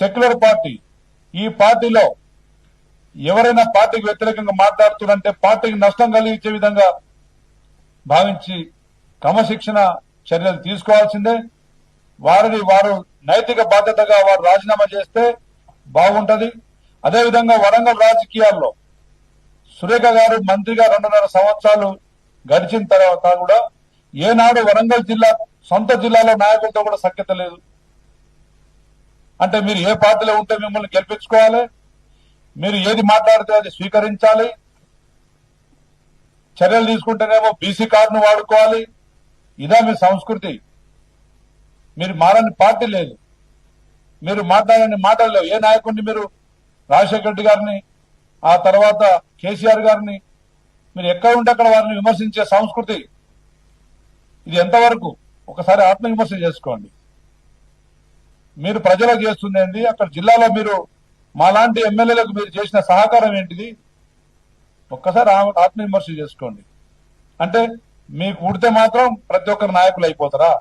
Secular party, ఈ పార్టీలో ఎవరైనా పార్టీకి వ్యతిరేకంగా మాట్లాడుతున్నారంటే పార్టీకి నష్టం కలిగించే విధంగా భావించి క్రమశిక్షణ చర్యలు తీసుకోవాల్సిందే. వారు నైతిక బాధ్యతగా వారు రాజీనామా చేస్తే బాగుంటది. అదేవిధంగా వరంగల్ రాజకీయాల్లో సురేఖ గారు మంత్రిగా 2.5 సంవత్సరాలు గడిచిన తర్వాత కూడా ఏనాడు వరంగల్ జిల్లా సొంత జిల్లాలో నాయకులతో కూడా సఖ్యత లేదు. అంటే మీరు ఏ పార్టీలో ఉంటే మిమ్మల్ని గెలిపించుకోవాలి, మీరు ఏది మాట్లాడితే అది స్వీకరించాలి, చర్యలు తీసుకుంటేనేమో బీసీ కార్డును వాడుకోవాలి. ఇదా మీ సంస్కృతి? మీరు మారని పార్టీ లేదు, మీరు మాట్లాడని మాటలు లేవు. ఏ నాయకుడిని మీరు రాజశేఖర రెడ్డి గారిని ఆ తర్వాత కేసీఆర్ గారిని మీరు ఎక్కడ ఉంటే అక్కడ వారిని విమర్శించే సంస్కృతి ఇది ఎంతవరకు? ఒకసారి ఆత్మవిమర్శ చేసుకోండి. మీరు ప్రజలకు చేస్తుంది ఏంటి? అక్కడ జిల్లాలో మీరు మాలాంటి ఎమ్మెల్యేలకు మీరు చేసిన సహకారం ఏంటిది? ఒక్కసారి ఆత్మవిమర్శ చేసుకోండి. అంటే మీకు ఉడితే మాత్రం ప్రతి ఒక్కరు నాయకులు అయిపోతారా?